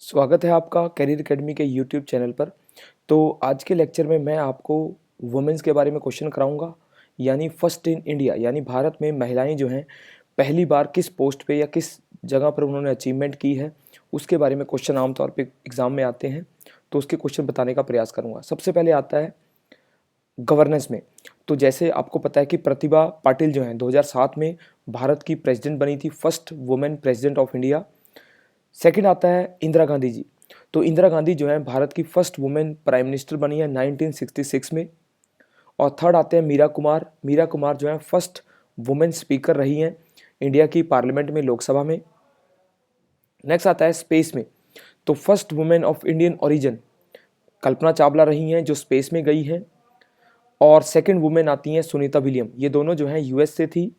स्वागत है आपका करियर एकेडमी के यूट्यूब चैनल पर। तो आज के लेक्चर में मैं आपको वुमेन्स के बारे में क्वेश्चन कराऊंगा, यानी फर्स्ट इन इंडिया, यानी भारत में महिलाएं जो हैं पहली बार किस पोस्ट पे या किस जगह पर उन्होंने अचीवमेंट की है, उसके बारे में क्वेश्चन आमतौर पे एग्ज़ाम में आते हैं। तो उसके क्वेश्चन बताने का प्रयास करूँगा। सबसे पहले आता है गवर्नेंस में। तो जैसे आपको पता है कि प्रतिभा पाटिल जो हैं 2007 में भारत की प्रेसिडेंट बनी थी, first women president of India. Second आता है इंदिरा गांधी जी। तो इंदिरा गांधी जो है भारत की फर्स्ट वुमेन प्राइम मिनिस्टर बनी है 1966 में। और थर्ड आते हैं मीरा कुमार। मीरा कुमार जो है फर्स्ट वुमेन स्पीकर रही हैं इंडिया की पार्लियामेंट में, लोकसभा में। नेक्स्ट आता है स्पेस में। तो first women of Indian origin Kalpana Chawla रही हैं जो स्पेस में गई हैं। और सेकंड वुमेन आती हैं सुनीता विलियम। ये दोनों जो हैं यूएस से थी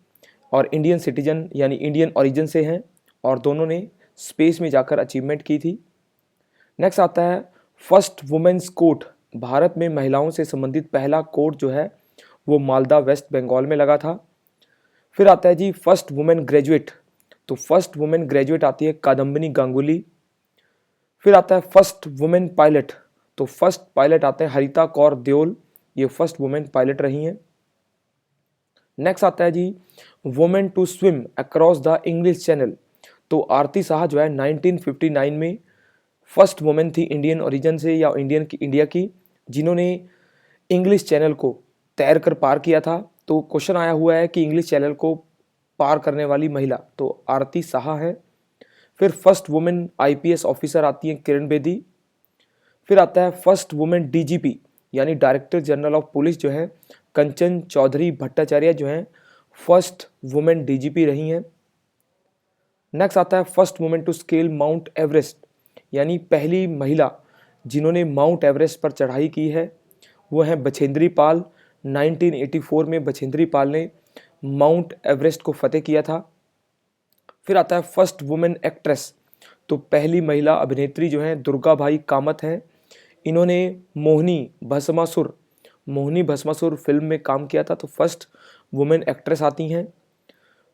और इंडियन सिटीजन यानी इंडियन ओरिजिन से हैं, और दोनों ने स्पेस में जाकर अचीवमेंट की थी। नेक्स्ट आता है फर्स्ट वुमेन्स कोर्ट। भारत में महिलाओं से संबंधित पहला कोर्ट जो है वो मालदा वेस्ट बंगाल में लगा था। फिर आता है जी फर्स्ट वुमेन ग्रेजुएट। तो फर्स्ट वुमेन ग्रेजुएट आती है कादम्बिनी गांगुली। फिर आता है फर्स्ट वुमेन पायलट। तो फर्स्ट पायलट आते हैं हरिता कौर देओल, ये फर्स्ट वुमेन पायलट रही हैं। नेक्स्ट आता है जी women to swim across the English Channel. तो आरती शाह जो है 1959 में फर्स्ट वुमेन थी इंडियन ओरिजिन से या इंडिया की जिन्होंने इंग्लिश चैनल को तैर कर पार किया था। तो क्वेश्चन आया हुआ है कि इंग्लिश चैनल को पार करने वाली महिला, तो आरती शाह है। फिर फर्स्ट वुमेन आईपीएस ऑफिसर आती हैं किरण बेदी। फिर आता है फर्स्ट वुमेन डीजीपी यानी डायरेक्टर जनरल ऑफ पुलिस जो है कंचन चौधरी भट्टाचार्य जो हैं फर्स्ट वुमेन डीजीपी रही हैं। नेक्स्ट आता है first women to scale Mount Everest, यानी पहली महिला जिन्होंने माउंट एवरेस्ट पर चढ़ाई की है वो हैं बछेंद्री पाल। 1984 में बछेंद्री पाल ने माउंट एवरेस्ट को फतेह किया था। फिर आता है फर्स्ट वुमेन एक्ट्रेस। तो पहली महिला अभिनेत्री जो हैं दुर्गा भाई कामत हैं। इन्होंने मोहिनी भस्मासुर फिल्म में काम किया था। तो फर्स्ट वुमेन एक्ट्रेस आती हैं।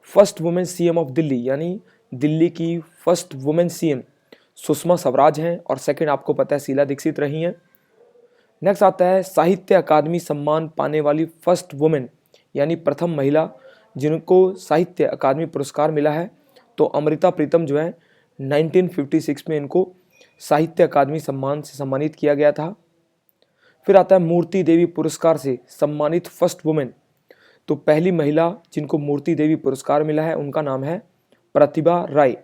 First women CM of Delhi, यानी दिल्ली की first women CM Sushma Swaraj हैं, और सेकंड आपको पता है शीला दीक्षित रही हैं। नेक्स्ट आता है साहित्य अकादमी सम्मान पाने वाली फर्स्ट वुमेन, यानी प्रथम महिला जिनको साहित्य अकादमी पुरस्कार मिला है। तो अमृता प्रीतम जो है 1956 में इनको साहित्य अकादमी सम्मान से सम्मानित किया गया था। फिर आता है मूर्ति देवी पुरस्कार से सम्मानित फर्स्ट वुमेन। तो पहली महिला जिनको मूर्ति देवी पुरस्कार मिला है उनका नाम है प्रतिभा राय।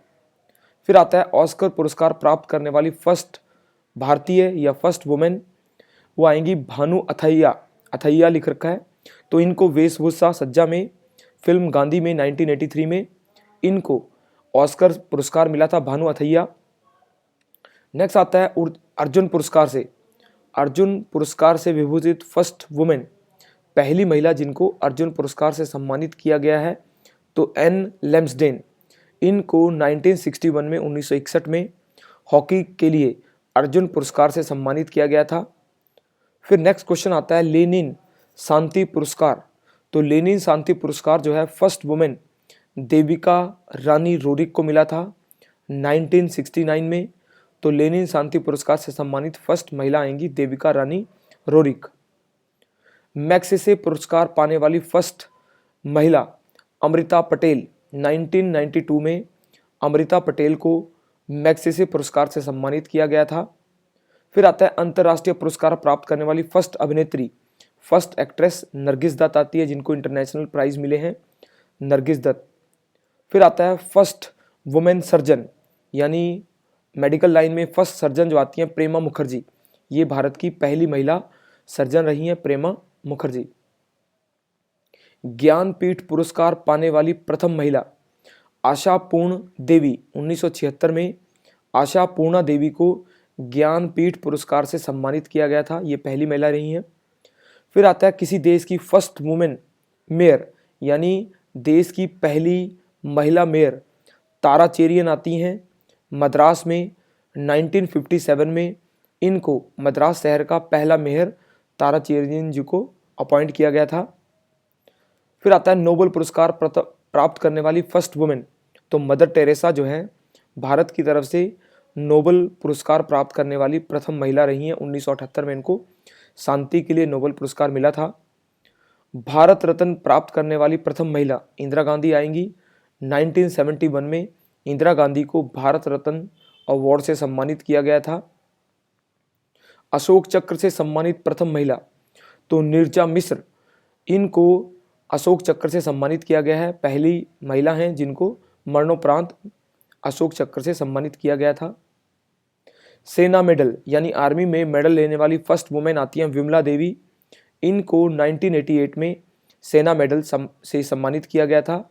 फिर आता है ऑस्कर पुरस्कार प्राप्त करने वाली फर्स्ट भारतीय या फर्स्ट वुमेन, वो आएंगी भानु अथैया। अथैया लिख रखा है। तो इनको वेशभूषा सज्जा में फिल्म गांधी में 1983 में इनको ऑस्कर पुरस्कार मिला था, भानु अथैया। नेक्स्ट आता है अर्जुन पुरस्कार से विभूषित फर्स्ट वुमेन, पहली महिला जिनको अर्जुन पुरस्कार से सम्मानित किया गया है तो एन लेम्सडेन। इनको 1961 में हॉकी के लिए अर्जुन पुरस्कार से सम्मानित किया गया था। फिर नेक्स्ट क्वेश्चन आता है लेनिन शांति पुरस्कार। तो लेनिन शांति पुरस्कार जो है first women Devika Rani Roerich को मिला था 1969 में। तो लेनिन शांति पुरस्कार से सम्मानित फर्स्ट महिला आएंगी देविका रानी रोरिक। मैग्सेसे पुरस्कार पाने वाली फर्स्ट महिला अमृता पटेल। 1992 में अमृता पटेल को मैग्सेसे पुरस्कार से सम्मानित किया गया था। फिर आता है अंतर्राष्ट्रीय पुरस्कार प्राप्त करने वाली फर्स्ट अभिनेत्री, फर्स्ट एक्ट्रेस नरगिस दत्त आती है जिनको इंटरनेशनल प्राइज मिले हैं, नरगिस दत्त। फिर आता है फर्स्ट वुमेन सर्जन, यानी मेडिकल लाइन में फर्स्ट सर्जन जो आती हैं प्रेमा मुखर्जी। ये भारत की पहली महिला सर्जन रही हैं प्रेमा मुखर्जी। ज्ञानपीठ पुरस्कार पाने वाली प्रथम महिला आशा पूर्ण देवी। 1976 में आशा पूर्णा देवी को ज्ञानपीठ पुरस्कार से सम्मानित किया गया था, ये पहली महिला रही हैं। फिर आता है किसी देश की फर्स्ट वुमेन मेयर, यानी देश की पहली महिला मेयर तारा चेरियन आती हैं मद्रास में 1957 में। इनको मद्रास शहर का पहला मेयर तारा चेरियन जी को अपॉइंट किया गया था। फिर आता है नोबेल पुरस्कार प्राप्त करने वाली फर्स्ट वुमेन। तो मदर टेरेसा जो है भारत की तरफ से नोबेल पुरस्कार प्राप्त करने वाली प्रथम महिला रही हैं। 1978 में इनको शांति के लिए नोबेल पुरस्कार मिला था। भारत रत्न प्राप्त करने वाली प्रथम महिला इंदिरा गांधी आएंगी। 1971 में इंदिरा गांधी को भारत रत्न अवार्ड से सम्मानित किया गया था। अशोक चक्र से सम्मानित प्रथम महिला तो नीरजा मिश्र, इनको अशोक चक्र से सम्मानित किया गया है। पहली महिला हैं जिनको मरणोपरांत अशोक चक्र से सम्मानित किया गया था। सेना मेडल यानी आर्मी में मेडल लेने वाली फर्स्ट वुमेन आती हैं विमला देवी। इनको 1988 में सेना मेडल से सम्मानित किया गया था।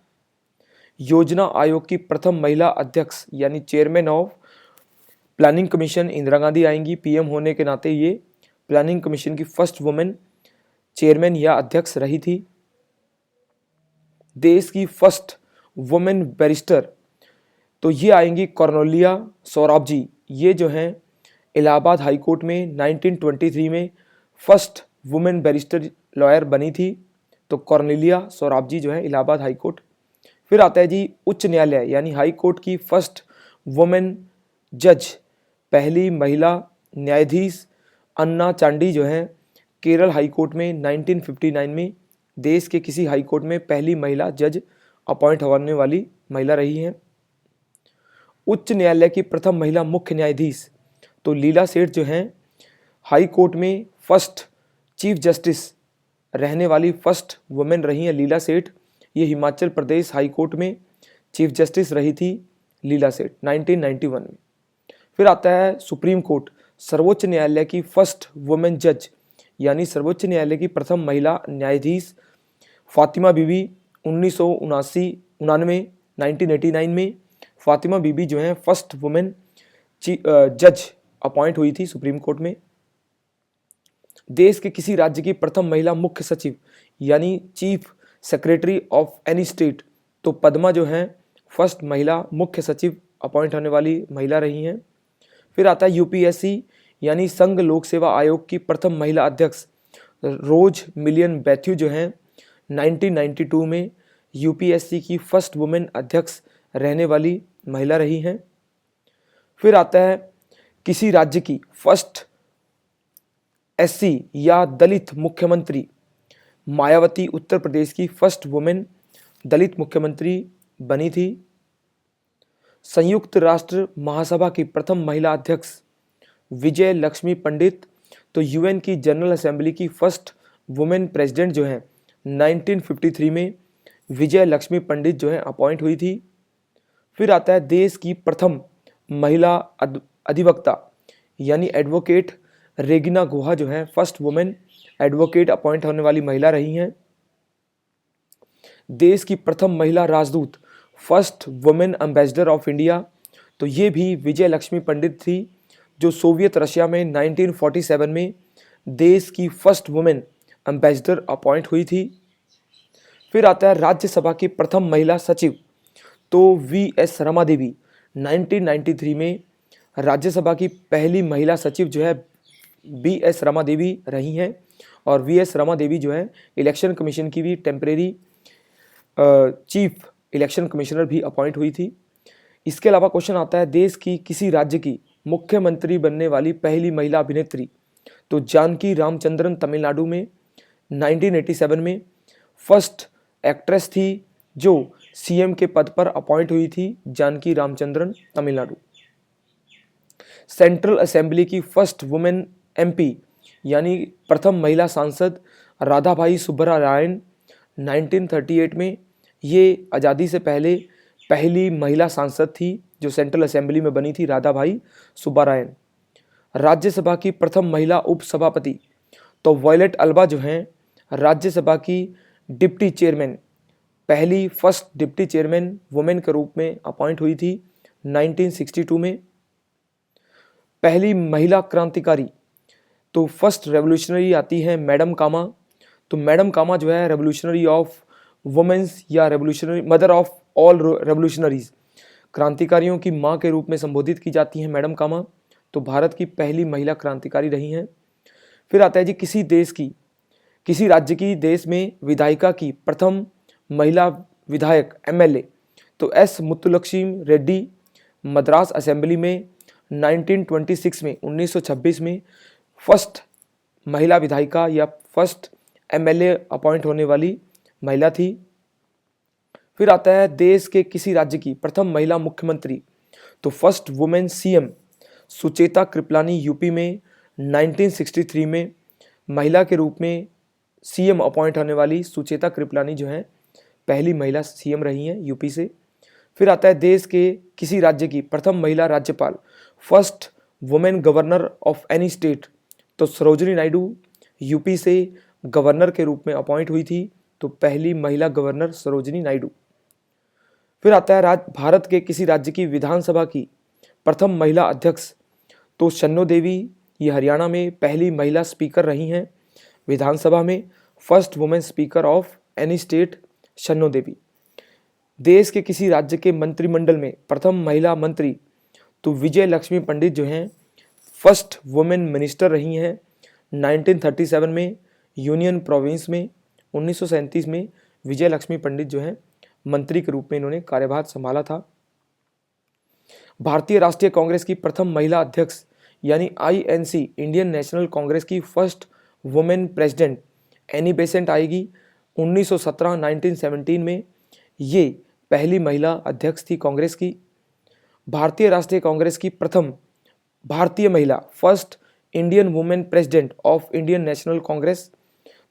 योजना आयोग की प्रथम महिला अध्यक्ष यानी chairman of planning commission Indira Gandhi आएंगी। पीएम होने के नाते ये प्लानिंग कमीशन की फर्स्ट वुमेन चेयरमैन या अध्यक्ष रही थी। देश की फर्स्ट वुमेन बैरिस्टर तो ये आएंगी कॉर्नेलिया सौराब जी। ये जो हैं इलाहाबाद हाई कोर्ट में 1923 में फर्स्ट वुमेन बैरिस्टर लॉयर बनी थी। तो कॉर्नेलिया सौराब जी जो है इलाहाबाद हाई कोर्ट। फिर आता है जी उच्च न्यायालय यानी हाई कोर्ट की फर्स्ट वुमेन जज, पहली महिला न्यायाधीश अन्ना चांडी जो है केरल हाई कोर्ट में 1959 में देश के किसी हाई कोर्ट में पहली महिला जज अपॉइंट होने वाली महिला रही हैं। उच्च न्यायालय की प्रथम महिला मुख्य न्यायाधीश तो लीला सेठ जो हैं हाई कोर्ट में फर्स्ट चीफ जस्टिस रहने वाली फर्स्ट वुमेन रही हैं लीला सेठ। ये हिमाचल प्रदेश हाई कोर्ट में चीफ जस्टिस रही थी लीला सेठ 1991 में। फिर आता है सुप्रीम कोर्ट, सर्वोच्च न्यायालय की फर्स्ट वुमेन जज यानी सर्वोच्च न्यायालय की प्रथम महिला न्यायाधीश फातिमा बीबी 1989 में फातिमा बीबी जो है फर्स्ट वुमेन जज अपॉइंट हुई थी सुप्रीम कोर्ट में। देश के किसी राज्य की प्रथम महिला मुख्य सचिव यानी chief secretary of any state तो पद्मा जो हैं फर्स्ट महिला मुख्य सचिव अपॉइंट होने वाली महिला रही हैं। फिर आता है यूपीएससी यानी संघ लोक सेवा आयोग की प्रथम महिला अध्यक्ष रोज मिलियन बैथ्यू जो हैं 1992 में यूपीएससी की फर्स्ट वुमेन अध्यक्ष रहने वाली महिला रही हैं। फिर आता है किसी राज्य की फर्स्ट एससी या दलित मुख्यमंत्री मायावती उत्तर प्रदेश की फर्स्ट वुमेन दलित मुख्यमंत्री बनी थी। संयुक्त राष्ट्र महासभा की प्रथम महिला अध्यक्ष विजय लक्ष्मी पंडित तो यूएन की जनरल असेंबली की फर्स्ट वुमेन प्रेसिडेंट जो है 1953 में विजय लक्ष्मी पंडित जो है अपॉइंट हुई थी। फिर आता है देश की प्रथम महिला अधिवक्ता यानी एडवोकेट रेगिना गुहा जो है फर्स्ट वुमेन एडवोकेट अपॉइंट होने वाली महिला रही हैं। देश की प्रथम महिला राजदूत first women ambassador of India तो ये भी विजय लक्ष्मी पंडित थी जो सोवियत रशिया में 1947 में देश की फर्स्ट वुमेन एम्बेसडर अपॉइंट हुई थी। फिर आता है राज्यसभा की प्रथम महिला सचिव तो वी.एस. रमा देवी 1993 में राज्यसभा की पहली महिला सचिव जो है वी.एस. रमा देवी रही हैं। और वी.एस. रमा देवी जो है इलेक्शन कमीशन की भी टेम्परेरी चीफ इलेक्शन कमिश्नर भी अपॉइंट हुई थी। इसके अलावा क्वेश्चन आता है देश की किसी राज्य की मुख्यमंत्री बनने वाली पहली महिला अभिनेत्री तो जानकी रामचंद्रन तमिलनाडु में 1987 में फर्स्ट एक्ट्रेस थी जो सीएम के पद पर अपॉइंट हुई थी जानकी रामचंद्रन तमिलनाडु। सेंट्रल असेंबली की फर्स्ट वुमेन एमपी यानी प्रथम महिला सांसद राधाभाई सुब्बरायन 1938 में ये आज़ादी से पहले पहली महिला सांसद थी जो सेंट्रल असेंबली में बनी थी राधाभाई सुब्बारायन। राज्यसभा की प्रथम महिला उपसभापति तो वॉयलेट अल्बा जो हैं राज्यसभा की डिप्टी चेयरमैन पहली फर्स्ट डिप्टी चेयरमैन वुमेन के रूप में अपॉइंट हुई थी 1962 में। पहली महिला क्रांतिकारी तो फर्स्ट रेवोल्यूशनरी आती है मैडम कामा तो मैडम कामा जो है रेवोल्यूशनरी ऑफ वुमेन्स या revolutionary mother of all revolutionaries क्रांतिकारियों की माँ के रूप में संबोधित की जाती हैं मैडम कामा तो भारत की पहली महिला क्रांतिकारी रही हैं। फिर आता है जी किसी राज्य की देश में विधायिका की प्रथम महिला विधायक एमएलए तो एस मुत्तुलक्ष्मी रेड्डी मद्रास असेंबली में 1926 में 1926 में फर्स्ट महिला विधायिका या फर्स्ट एमएलए अपॉइंट होने वाली महिला थी। फिर आता है देश के किसी राज्य की प्रथम महिला मुख्यमंत्री, तो first women CM Sucheta Kripalani UP में 1963 में महिला के रूप में सीएम अपॉइंट होने वाली सुचेता कृपलानी जो है पहली महिला सीएम रही हैं यूपी से। फिर आता है देश के किसी राज्य की प्रथम महिला राज्यपाल, first women governor of any state, तो सरोजिनी नायडू यूपी से गवर्नर के रूप में अपॉइंट हुई थी, तो पहली महिला गवर्नर सरोजिनी नायडू। फिर आता है भारत के किसी राज्य की विधानसभा की प्रथम महिला अध्यक्ष, तो शन्नो देवी, ये हरियाणा में पहली महिला स्पीकर रही हैं विधानसभा में, first women speaker of any state शन्नो देवी। देश के किसी राज्य के मंत्रिमंडल में प्रथम महिला मंत्री, तो विजय लक्ष्मी पंडित जो हैं फर्स्ट वुमेन मिनिस्टर रही हैं 1937 में यूनियन प्रोविंस में। 1937 में विजय लक्ष्मी पंडित जो हैं मंत्री के रूप में इन्होंने कार्यभार संभाला था। भारतीय राष्ट्रीय कांग्रेस की प्रथम महिला अध्यक्ष यानी आईएनसी इंडियन नेशनल कांग्रेस की first women president Annie Besant आएगी 1917 में, ये पहली महिला अध्यक्ष थी कांग्रेस की। भारतीय राष्ट्रीय कांग्रेस की प्रथम भारतीय महिला first Indian women president of Indian national Congress,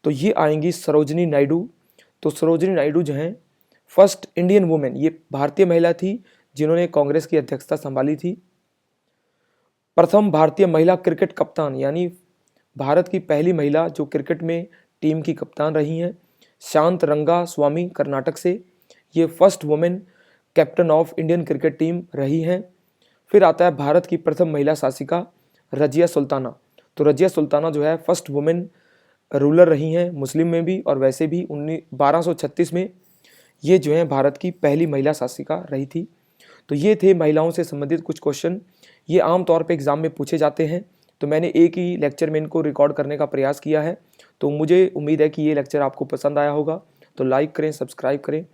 तो ये आएंगी सरोजिनी नायडू। तो सरोजिनी नायडू जो हैं फर्स्ट इंडियन वुमेन, ये भारतीय महिला थी जिन्होंने कांग्रेस की अध्यक्षता संभाली थी। प्रथम भारतीय महिला क्रिकेट कप्तान यानी भारत की पहली महिला जो क्रिकेट में टीम की कप्तान रही हैं शांत रंगा स्वामी कर्नाटक से, ये first women captain of Indian cricket team रही हैं। फिर आता है भारत की प्रथम महिला शासिका रजिया सुल्ताना, तो रजिया सुल्ताना जो है फर्स्ट वुमेन रूलर रही हैं मुस्लिम में भी और वैसे भी 1236 में ये जो है भारत की पहली महिला शासिका रही थी। तो ये थे महिलाओं से संबंधित कुछ क्वेश्चन, ये आम तौर पे एग्ज़ाम में पूछे जाते हैं, तो मैंने एक ही लेक्चर में इनको रिकॉर्ड करने का प्रयास किया है। तो मुझे उम्मीद है कि ये लेक्चर आपको पसंद आया होगा, तो लाइक करें, सब्सक्राइब करें